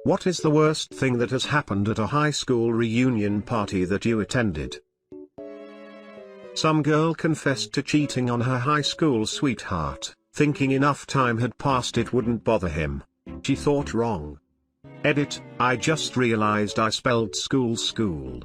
What is the worst thing that has happened at a high school reunion party that you attended? Some girl confessed to cheating on her high school sweetheart, thinking enough time had passed it wouldn't bother him. She thought wrong. Edit, I just realized I spelled school.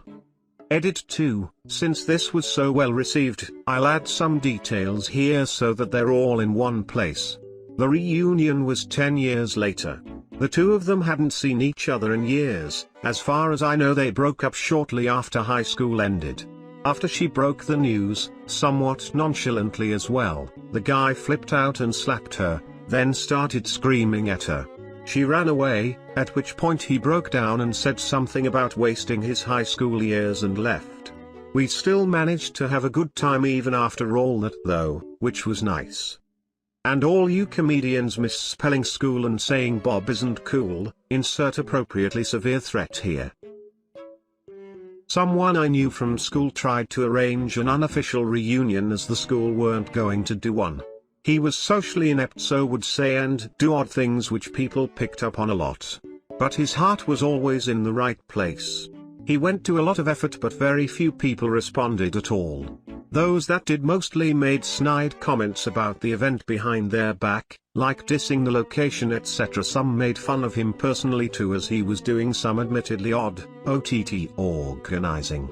Edit 2, since this was so well received, I'll add some details here so that they're all in one place. The reunion was 10 years later. The two of them hadn't seen each other in years. As far as I know, they broke up shortly after high school ended. After she broke the news, somewhat nonchalantly as well, the guy flipped out and slapped her, then started screaming at her. She ran away, at which point he broke down and said something about wasting his high school years and left. We still managed to have a good time even after all that though, which was nice. And all you comedians misspelling school and saying Bob isn't cool, insert appropriately severe threat here. Someone I knew from school tried to arrange an unofficial reunion as the school weren't going to do one. He was socially inept, so would say and do odd things which people picked up on a lot. But his heart was always in the right place. He went to a lot of effort but very few people responded at all. Those that did mostly made snide comments about the event behind their back, like dissing the location etc. Some made fun of him personally too, as he was doing some admittedly odd, OTT organizing.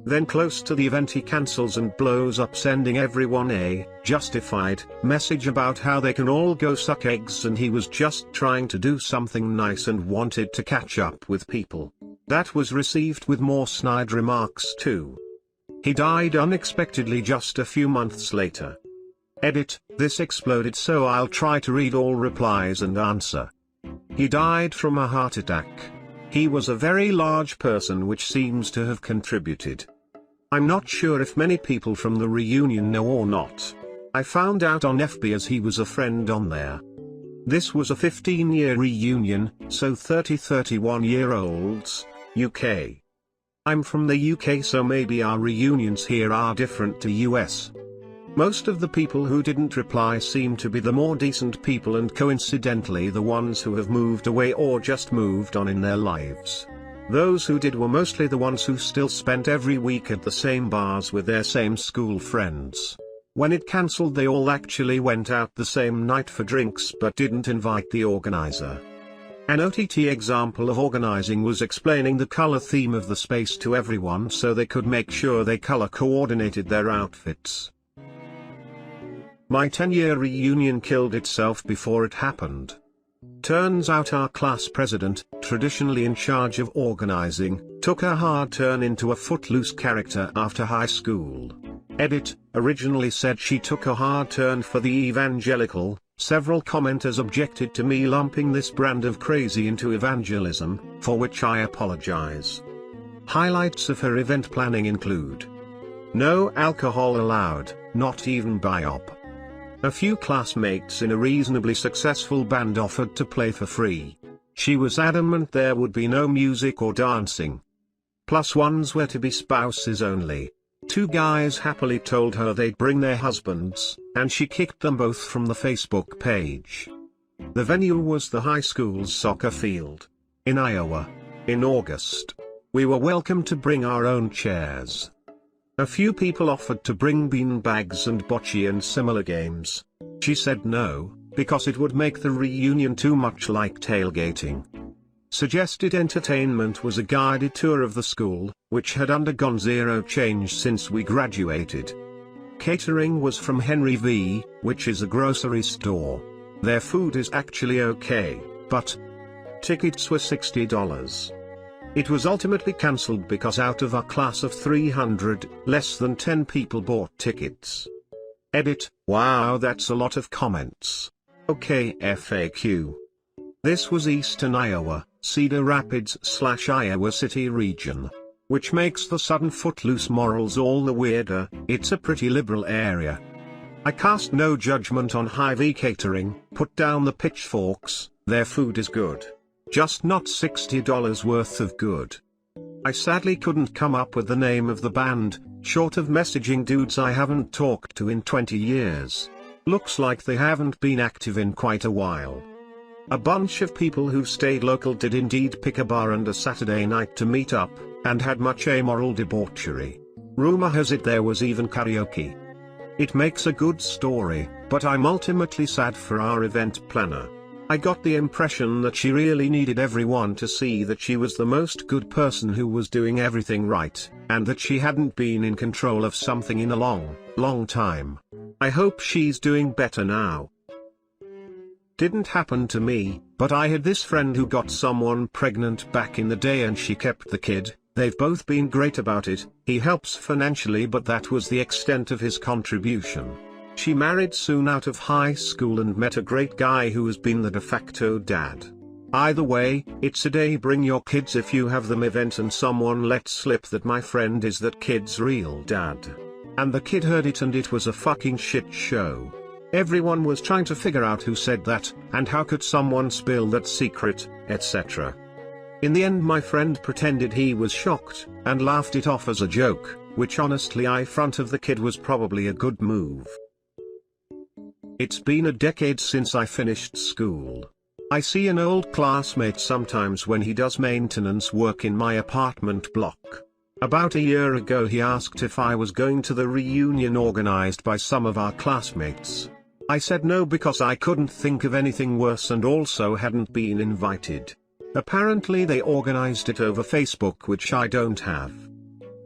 Then close to the event he cancels and blows up, sending everyone a justified message about how they can all go suck eggs and he was just trying to do something nice and wanted to catch up with people. That was received with more snide remarks too. He died unexpectedly just a few months later. Edit, this exploded so I'll try to read all replies and answer. He died from a heart attack. He was a very large person which seems to have contributed. I'm not sure if many people from the reunion know or not. I found out on FB as he was a friend on there. This was a 15-year reunion, so 31-year-olds, UK. I'm from the UK, so maybe our reunions here are different to US. Most of the people who didn't reply seem to be the more decent people and coincidentally the ones who have moved away or just moved on in their lives. Those who did were mostly the ones who still spent every week at the same bars with their same school friends. When it cancelled, they all actually went out the same night for drinks but didn't invite the organizer. An OTT example of organizing was explaining the color theme of the space to everyone so they could make sure they color coordinated their outfits. My 10-year reunion killed itself before it happened. Turns out our class president, traditionally in charge of organizing, took a hard turn into a footloose character after high school. Edit, originally said she took a hard turn for the evangelical. Several commenters objected to me lumping this brand of crazy into evangelism, for which I apologize. Highlights of her event planning include: no alcohol allowed, not even biop. A few classmates in a reasonably successful band offered to play for free. She was adamant there would be no music or dancing. +1s were to be spouses only. 2 guys happily told her they'd bring their husbands, and she kicked them both from the Facebook page. The venue was the high school's soccer field in Iowa. In August, we were welcome to bring our own chairs. A few people offered to bring bean bags and bocce and similar games. She said no, because it would make the reunion too much like tailgating. Suggested entertainment was a guided tour of the school, which had undergone zero change since we graduated. Catering was from Henry V, which is a grocery store. Their food is actually okay, but tickets were $60. It was ultimately cancelled because out of our class of 300, less than 10 people bought tickets. Edit, wow, that's a lot of comments. Okay, FAQ. This was Eastern Iowa, Cedar Rapids/Iowa City region. Which makes the sudden footloose morals all the weirder. It's a pretty liberal area. I cast no judgment on Hy-Vee catering, put down the pitchforks, their food is good. Just not $60 worth of good. I sadly couldn't come up with the name of the band, short of messaging dudes I haven't talked to in 20 years. Looks like they haven't been active in quite a while. A bunch of people who stayed local did indeed pick a bar and a Saturday night to meet up, and had much amoral debauchery. Rumor has it there was even karaoke. It makes a good story, but I'm ultimately sad for our event planner. I got the impression that she really needed everyone to see that she was the most good person who was doing everything right, and that she hadn't been in control of something in a long time. I hope she's doing better now. Didn't happen to me, but I had this friend who got someone pregnant back in the day and she kept the kid. They've both been great about it. He helps financially, but that was the extent of his contribution. She married soon out of high school and met a great guy who has been the de facto dad. Either way, it's a day bring your kids if you have them event, and someone let slip that my friend is that kid's real dad. And the kid heard it and it was a fucking shit show. Everyone was trying to figure out who said that, and how could someone spill that secret, etc. In the end my friend pretended he was shocked, and laughed it off as a joke, which honestly in front of the kid was probably a good move. It's been a decade since I finished school. I see an old classmate sometimes when he does maintenance work in my apartment block. About a year ago he asked if I was going to the reunion organized by some of our classmates. I said no because I couldn't think of anything worse and also hadn't been invited. Apparently they organized it over Facebook, which I don't have.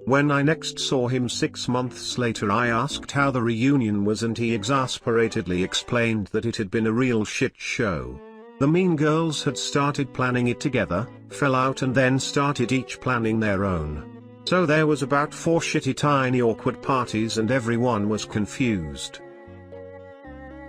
When I next saw him 6 months later I asked how the reunion was and he exasperatedly explained that it had been a real shit show. The mean girls had started planning it together, fell out and then started each planning their own. So there was about 4 shitty tiny awkward parties and everyone was confused.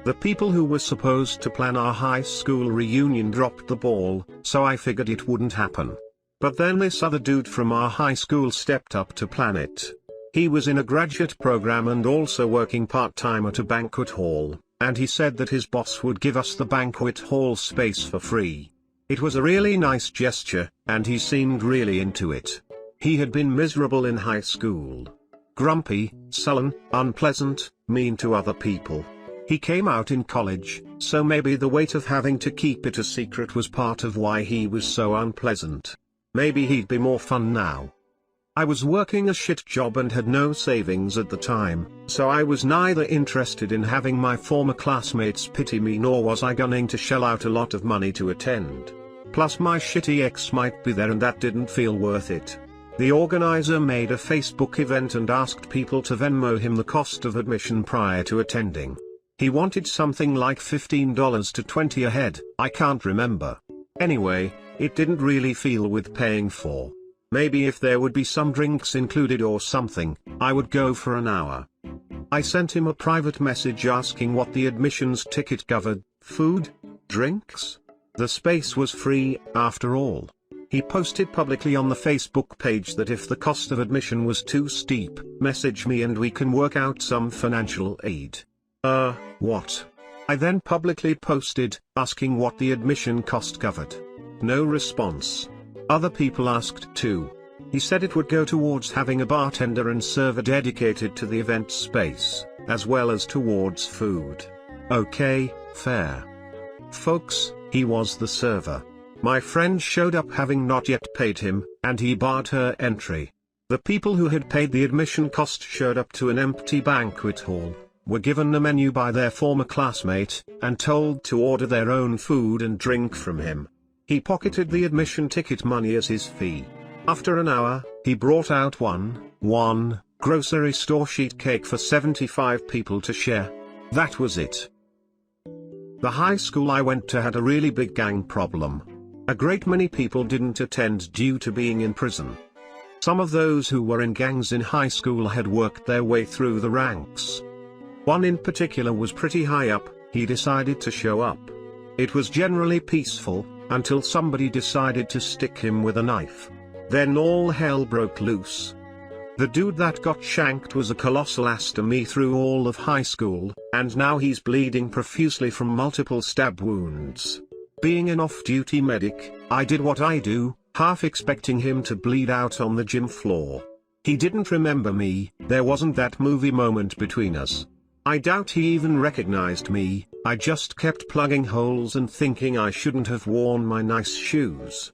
The people who were supposed to plan our high school reunion dropped the ball, so I figured it wouldn't happen. But then this other dude from our high school stepped up to plan it. He was in a graduate program and also working part-time at a banquet hall, and he said that his boss would give us the banquet hall space for free. It was a really nice gesture, and he seemed really into it. He had been miserable in high school. Grumpy, sullen, unpleasant, mean to other people. He came out in college, so maybe the weight of having to keep it a secret was part of why he was so unpleasant. Maybe he'd be more fun now. I was working a shit job and had no savings at the time, so I was neither interested in having my former classmates pity me nor was I gunning to shell out a lot of money to attend. Plus my shitty ex might be there and that didn't feel worth it. The organizer made a Facebook event and asked people to Venmo him the cost of admission prior to attending. He wanted something like $15 to $20 a head, I can't remember. Anyway, it didn't really feel worth paying for. Maybe if there would be some drinks included or something, I would go for an hour. I sent him a private message asking what the admissions ticket covered, food, drinks? The space was free, after all. He posted publicly on the Facebook page that if the cost of admission was too steep, message me and we can work out some financial aid. What? I then publicly posted, asking what the admission cost covered. No response. Other people asked too. He said it would go towards having a bartender and server dedicated to the event space, as well as towards food. Okay, fair. Folks, he was the server. My friend showed up having not yet paid him, and he barred her entry. The people who had paid the admission cost showed up to an empty banquet hall, were given a menu by their former classmate, and told to order their own food and drink from him. He pocketed the admission ticket money as his fee. After an hour, he brought out one grocery store sheet cake for 75 people to share. That was it. The high school I went to had a really big gang problem. A great many people didn't attend due to being in prison. Some of those who were in gangs in high school had worked their way through the ranks. One in particular was pretty high up. He decided to show up. It was generally peaceful, until somebody decided to stick him with a knife. Then all hell broke loose. The dude that got shanked was a colossal ass to me through all of high school, and now he's bleeding profusely from multiple stab wounds. Being an off-duty medic, I did what I do, half expecting him to bleed out on the gym floor. He didn't remember me, there wasn't that movie moment between us. I doubt he even recognized me. I just kept plugging holes and thinking I shouldn't have worn my nice shoes.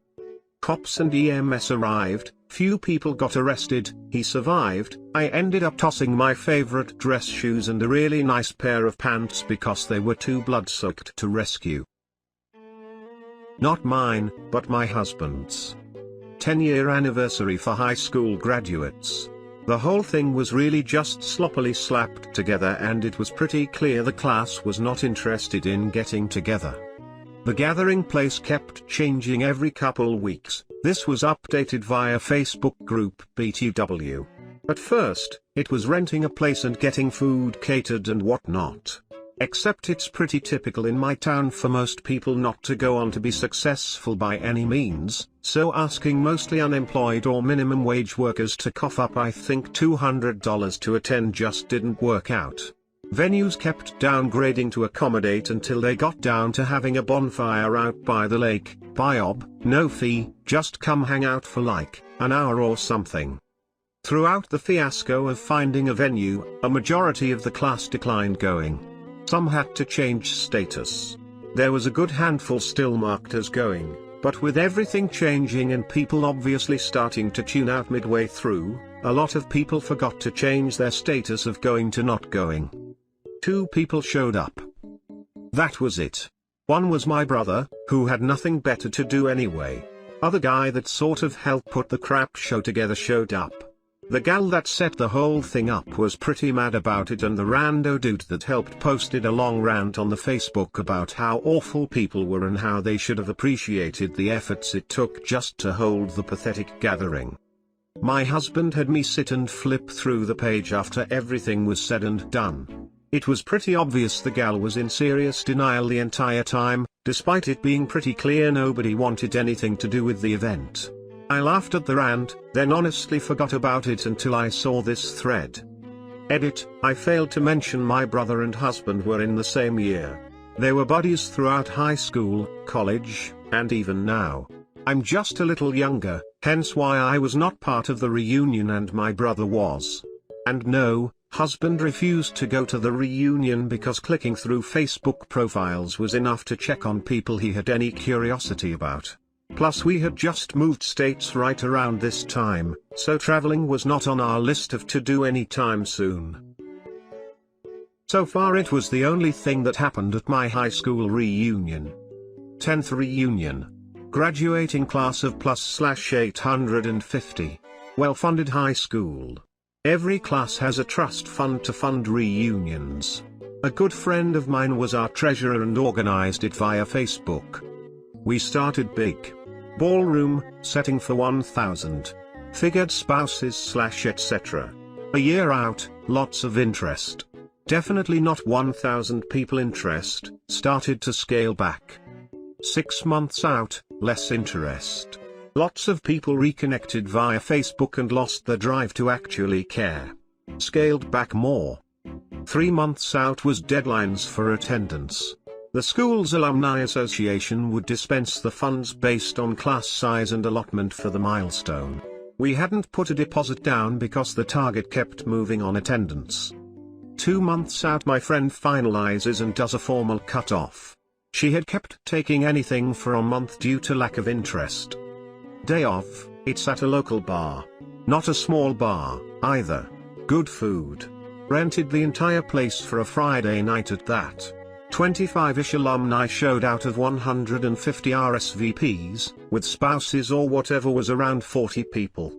Cops and EMS arrived, few people got arrested, he survived. I ended up tossing my favorite dress shoes and a really nice pair of pants because they were too blood-soaked to rescue. Not mine, but my husband's. 10-year anniversary for high school graduates. The whole thing was really just sloppily slapped together, and it was pretty clear the class was not interested in getting together. The gathering place kept changing every couple weeks. This was updated via Facebook group BTW. At first, it was renting a place and getting food catered and whatnot. Except it's pretty typical in my town for most people not to go on to be successful by any means, so asking mostly unemployed or minimum wage workers to cough up I think $200 to attend just didn't work out. Venues kept downgrading to accommodate until they got down to having a bonfire out by the lake, BIOB, no fee, just come hang out for like an hour or something. Throughout the fiasco of finding a venue, a majority of the class declined going. Some had to change status. There was a good handful still marked as going, but with everything changing and people obviously starting to tune out midway through, a lot of people forgot to change their status of going to not going. 2 people showed up. That was it. One was my brother, who had nothing better to do anyway. Other guy that sort of helped put the crap show together showed up. The gal that set the whole thing up was pretty mad about it, and the rando dude that helped posted a long rant on the Facebook about how awful people were and how they should have appreciated the efforts it took just to hold the pathetic gathering. My husband had me sit and flip through the page after everything was said and done. It was pretty obvious the gal was in serious denial the entire time, despite it being pretty clear nobody wanted anything to do with the event. I laughed at the rant, then honestly forgot about it until I saw this thread. Edit, I failed to mention my brother and husband were in the same year. They were buddies throughout high school, college, and even now. I'm just a little younger, hence why I was not part of the reunion and my brother was. And no, husband refused to go to the reunion because clicking through Facebook profiles was enough to check on people he had any curiosity about. Plus we had just moved states right around this time, so traveling was not on our list of to-do anytime soon. So far it was the only thing that happened at my high school reunion. 10th reunion. Graduating class of +/850. Well-funded high school. Every class has a trust fund to fund reunions. A good friend of mine was our treasurer and organized it via Facebook. We started big. Ballroom, setting for 1,000. Figured spouses / etc. A year out, lots of interest. Definitely not 1,000 people interest, started to scale back. 6 months out, less interest. Lots of people reconnected via Facebook and lost the drive to actually care. Scaled back more. 3 months out was deadlines for attendance. The school's alumni association would dispense the funds based on class size and allotment for the milestone. We hadn't put a deposit down because the target kept moving on attendance. 2 months out my friend finalizes and does a formal cut-off. She had kept taking anything for a month due to lack of interest. Day of, it's at a local bar. Not a small bar, either. Good food. Rented the entire place for a Friday night at that. 25-ish alumni showed out of 150 RSVPs, with spouses or whatever was around 40 people.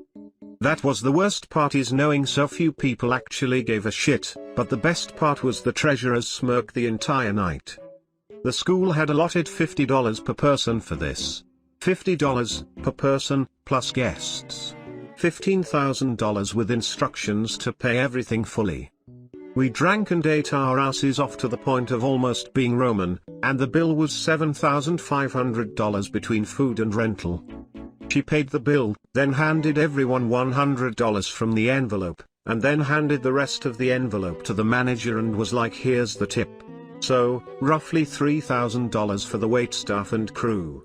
That was the worst part, is knowing so few people actually gave a shit, but the best part was the treasurer's smirk the entire night. The school had allotted $50 per person for this. $50 per person, plus guests. $15,000 with instructions to pay everything fully. We drank and ate our asses off to the point of almost being Roman, and the bill was $7,500 between food and rental. She paid the bill, then handed everyone $100 from the envelope, and then handed the rest of the envelope to the manager and was like, here's the tip. So, roughly $3,000 for the waitstaff and crew.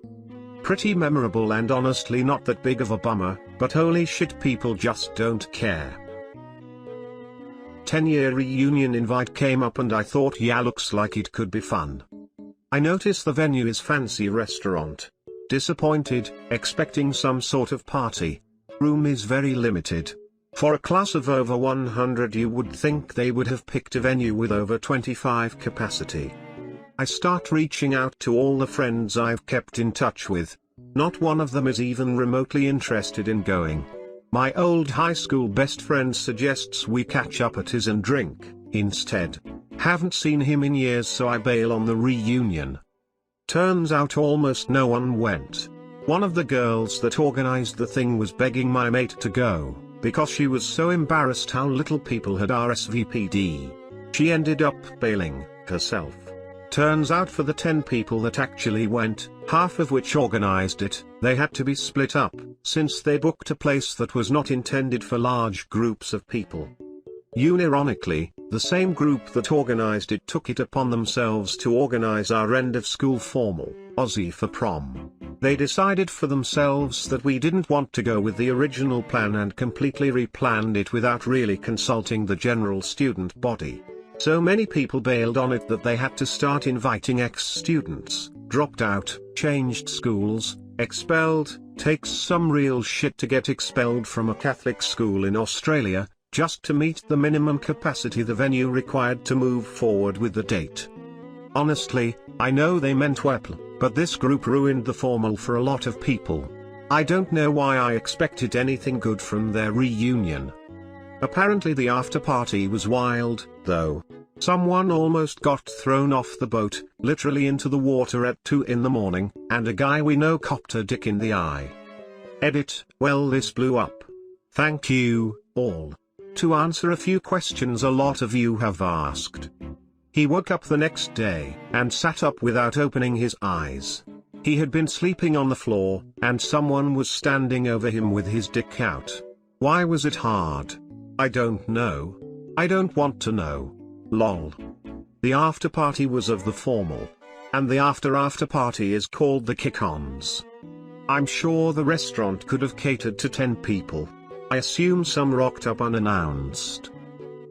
Pretty memorable and honestly not that big of a bummer, but holy shit, people just don't care. 10-year reunion invite came up and I thought, yeah, looks like it could be fun. I notice the venue is fancy restaurant. Disappointed, expecting some sort of party. Room is very limited. For a class of over 100 you would think they would have picked a venue with over 25 capacity. I start reaching out to all the friends I've kept in touch with. Not one of them is even remotely interested in going. My old high school best friend suggests we catch up at his and drink, instead. Haven't seen him in years, so I bail on the reunion. Turns out almost no one went. One of the girls that organized the thing was begging my mate to go, because she was so embarrassed how little people had RSVP'd. She ended up bailing, herself. Turns out for the 10 people that actually went, half of which organized it, they had to be split up, since they booked a place that was not intended for large groups of people. Unironically, the same group that organized it took it upon themselves to organize our end-of-school formal, Aussie for prom. They decided for themselves that we didn't want to go with the original plan and completely replanned it without really consulting the general student body. So many people bailed on it that they had to start inviting ex-students, dropped out, changed schools, expelled. Takes some real shit to get expelled from a Catholic school in Australia, just to meet the minimum capacity the venue required to move forward with the date. Honestly, I know they meant well, but this group ruined the formal for a lot of people. I don't know why I expected anything good from their reunion. Apparently the after party was wild, though. Someone almost got thrown off the boat, literally into the water at 2 in the morning, and a guy we know copped a dick in the eye. Edit, well, this blew up. Thank you, all. To answer a few questions a lot of you have asked. He woke up the next day, and sat up without opening his eyes. He had been sleeping on the floor, and someone was standing over him with his dick out. Why was it hard? I don't know. I don't want to know. Lol. The after party was of the formal. And the after party is called the kick-ons. I'm sure the restaurant could have catered to 10 people. I assume some rocked up unannounced.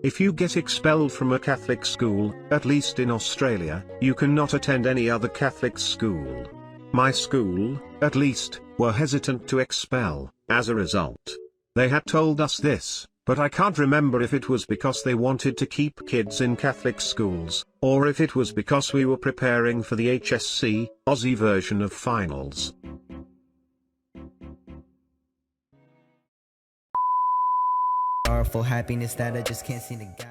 If you get expelled from a Catholic school, at least in Australia, you cannot attend any other Catholic school. My school, at least, were hesitant to expel, as a result. They had told us this, but I can't remember if it was because they wanted to keep kids in Catholic schools, or if it was because we were preparing for the HSC, Aussie version of finals. Powerful happiness that I just can't seem to guide.